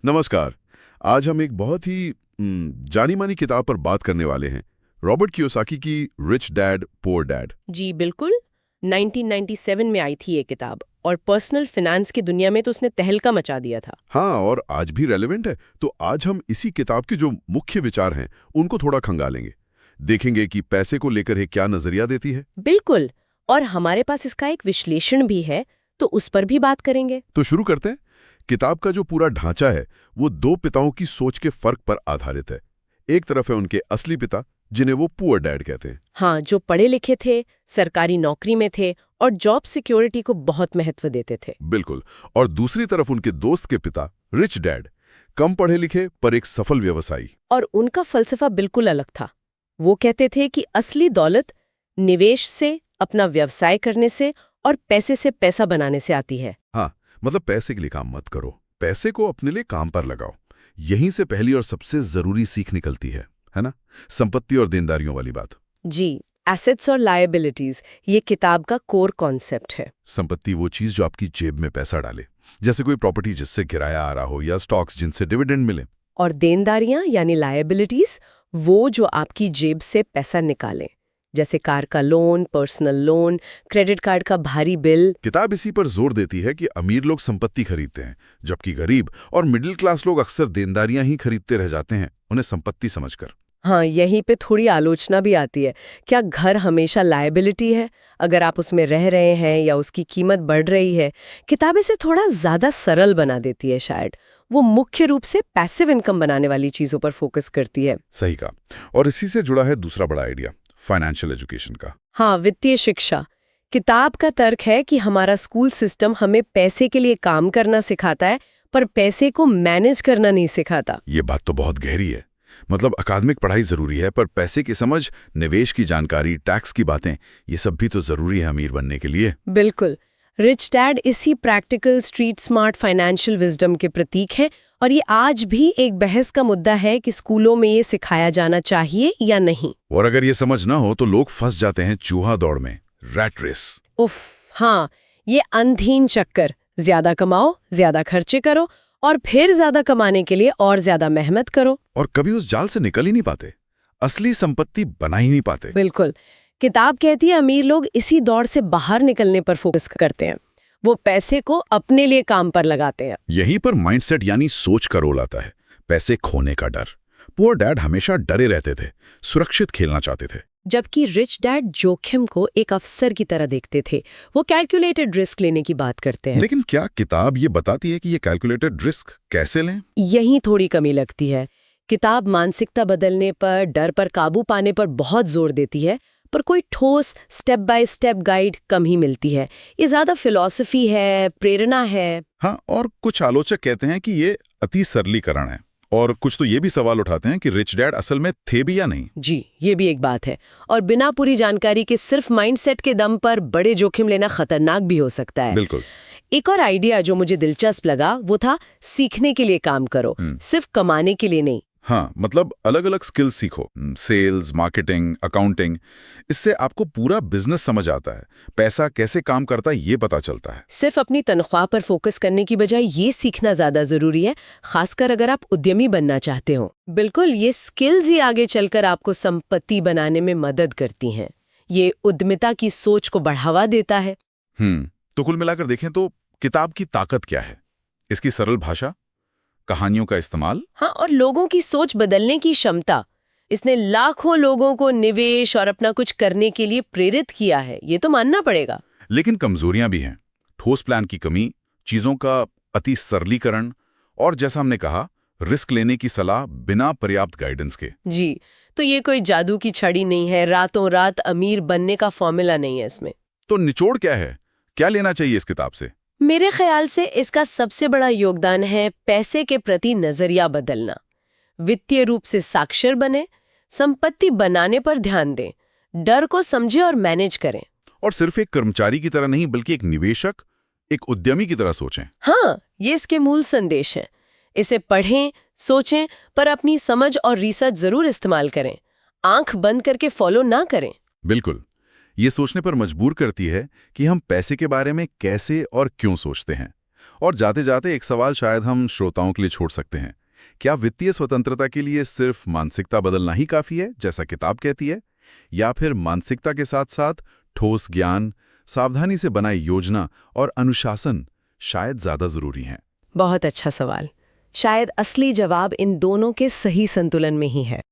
नमस्कार। आज हम एक बहुत ही जानी मानी किताब पर बात करने वाले हैं, रॉबर्ट कियोसाकी की रिच डैड पुअर डैड। जी बिल्कुल। 1997 में आई थी ये किताब और पर्सनल फिनेंस की दुनिया में तो उसने तहलका मचा दिया था। हाँ, और आज भी रेलेवेंट है। तो आज हम इसी किताब के जो मुख्य विचार हैं उनको थोड़ा खंगालेंगे, देखेंगे कि पैसे को लेकर ये क्या नजरिया देती है। बिल्कुल। और हमारे पास इसका एक विश्लेषण भी है, तो उस पर भी बात करेंगे। तो शुरू करते हैं। किताब का जो पूरा ढांचा है वो दो पिताओं की सोच के फर्क पर आधारित है। एक तरफ है उनके असली पिता, जिन्हें वो पुअर डैड कहते हैं। हाँ, जो पढ़े लिखे थे, सरकारी नौकरी में थे और जॉब सिक्योरिटी को बहुत महत्व देते थे। बिल्कुल। और दूसरी तरफ उनके दोस्त के पिता, रिच डैड, कम पढ़े लिखे पर एक सफल व्यवसायी। और उनका फलसफा बिल्कुल अलग था। वो कहते थे कि असली दौलत निवेश से, अपना व्यवसाय करने से और पैसे से पैसा बनाने से आती है। हाँ, मतलब पैसे के लिए काम मत करो, पैसे को अपने लिए काम पर लगाओ। यहीं से पहली और सबसे जरूरी सीख निकलती है ना? संपत्ति और देनदारियों वाली बात। जी, एसेट्स और लायबिलिटीज ये किताब का कोर कॉन्सेप्ट है। संपत्ति वो चीज जो आपकी जेब में पैसा डाले, जैसे कोई प्रॉपर्टी जिससे किराया आ रहा हो या स्टॉक्स जिनसे डिविडेंड मिले। और देनदारियां यानी लायबिलिटीज वो जो आपकी जेब से पैसा निकालें, जैसे कार का loan, personal loan, credit card का भारी बिल। किताब इसी पर जोर देती है कि अमीर लोग संपत्ति खरीदते हैं, जबकि गरीब और मिडिल क्लास लोग अक्सर देनदारियां ही खरीदते रह जाते हैं, उन्हें संपत्ति समझकर। हाँ, यहीं पे थोड़ी आलोचना भी आती है। क्या घर हमेशा लायबिलिटी है अगर आप उसमें रह रहे हैं या उसकी कीमत बढ़ रही है? किताब इसे थोड़ा ज्यादा सरल बना देती है शायद। वो मुख्य रूप से पैसिव इनकम बनाने वाली चीजों पर फोकस करती है। सही कहा। और इसी से जुड़ा है दूसरा बड़ा आइडिया, फाइनेंशियल एजुकेशन का। हाँ, वित्तीय शिक्षा। किताब का तर्क है कि हमारा स्कूल सिस्टम हमें पैसे के लिए काम करना सिखाता है, पर पैसे को मैनेज करना नहीं सिखाता। ये बात तो बहुत गहरी है। मतलब अकादमिक पढ़ाई जरूरी है, पर पैसे की समझ, निवेश की जानकारी, टैक्स की बातें, ये सब भी तो जरूरी है अमीर बनने के लिए। बिल्कुल। रिच डैड इसी practical, street smart financial wisdom के प्रतीक हैं और ये आज भी एक बहस का मुद्दा है कि स्कूलों में ये सिखाया जाना चाहिए या नहीं। और अगर ये समझ ना हो तो लोग फंस जाते हैं चूहा दौड़ में, रैट रेस। उफ, हाँ, ये अंधीन चक्कर। ज्यादा कमाओ, ज्यादा खर्चे करो और फिर ज्यादा कमाने के लिए और ज्यादा मेहनत करो। और कभी उस जाल से निकल ही नहीं पाते, असली संपत्ति बना ही नहीं पाते। बिल्कुल। किताब कहती है अमीर लोग इसी दौड़ से बाहर निकलने पर फोकस करते हैं। वो पैसे को अपने लिए काम पर लगाते हैं। यहीं पर माइंडसेट यानी सोच का रोल आता है। पैसे खोने का डर। पुअर डैड हमेशा डरे रहते थे, सुरक्षित खेलना चाहते थे। जबकि रिच डैड जोखिम को एक अवसर की तरह देखते थे। वो कैलकुलेटेड रिस्क लेने की बात करते हैं। लेकिन क्या किताब ये बताती है कि ये कैलकुलेटेड रिस्क कैसे लें? यही थोड़ी कमी लगती है। किताब मानसिकता बदलने पर, डर पर काबू पाने पर बहुत जोर देती है, पर कोई ठोस स्टेप बाय स्टेप गाइड कम ही मिलती है। ये ज्यादा फिलॉसफी है, प्रेरणा है। हाँ, और कुछ आलोचक कहते हैं कि ये अति सरलीकरण है, और कुछ तो ये भी सवाल उठाते हैं कि रिच डैड असल में थे भी या नहीं। जी, ये भी एक बात है। और बिना पूरी जानकारी के सिर्फ माइंडसेट के दम पर बड़े जोखिम लेना खतरनाक भी हो सकता है। बिल्कुल। एक और आइडिया जो मुझे दिलचस्प लगा वो था सीखने के लिए काम करो, सिर्फ कमाने के लिए नहीं। हाँ, मतलब अलग अलग स्किल्स सीखो, सेल्स, मार्केटिंग, अकाउंटिंग। इससे आपको पूरा बिजनेस समझ आता है, पैसा कैसे काम करता है ये पता चलता है। सिर्फ अपनी तनख्वाह पर फोकस करने की बजाय ये सीखना ज्यादा जरूरी है, खासकर अगर आप उद्यमी बनना चाहते हो। बिल्कुल, ये स्किल्स ही आगे चलकर आपको संपत्ति बनाने में मदद करती हैं। ये उद्यमिता की सोच को बढ़ावा देता है। तो कुल मिलाकर देखें तो किताब की ताकत क्या है? इसकी सरल भाषा, कहानियों का इस्तेमाल, हाँ, और लोगों की सोच बदलने की क्षमता। इसने लाखों लोगों को निवेश और अपना कुछ करने के लिए प्रेरित किया है, ये तो मानना पड़ेगा। लेकिन कमजोरियां भी हैं। ठोस प्लान की कमी, चीजों का अति सरलीकरण, और जैसा हमने कहा, रिस्क लेने की सलाह बिना पर्याप्त गाइडेंस के। जी, तो ये कोई जादू की छड़ी नहीं है, रातों रात अमीर बनने का फॉर्मूला नहीं है इसमें। तो निचोड़ क्या है? क्या लेना चाहिए इस किताब से? मेरे ख्याल से इसका सबसे बड़ा योगदान है पैसे के प्रति नजरिया बदलना। वित्तीय रूप से साक्षर बने, संपत्ति बनाने पर ध्यान दें, डर को समझे और मैनेज करें। और सिर्फ एक कर्मचारी की तरह नहीं, बल्कि एक निवेशक, एक उद्यमी की तरह सोचें। हाँ, ये इसके मूल संदेश हैं। इसे पढ़ें, सोचें, पर अपनी समझ और रिसर्च जरूर इस्तेमाल करें। आंख बंद करके फॉलो ना करें। बिल्कुल। ये सोचने पर मजबूर करती है कि हम पैसे के बारे में कैसे और क्यों सोचते हैं, और जाते जाते एक सवाल शायद हम श्रोताओं के लिए छोड़ सकते हैं। क्या वित्तीय स्वतंत्रता के लिए सिर्फ मानसिकता बदलना ही काफी है, जैसा किताब कहती है? या फिर मानसिकता के साथ साथ ठोस ज्ञान, सावधानी से बनाई योजना और अनुशासन शायद ज्यादा जरूरी हैं? बहुत अच्छा सवाल। शायद असली जवाब इन दोनों के सही संतुलन में ही है।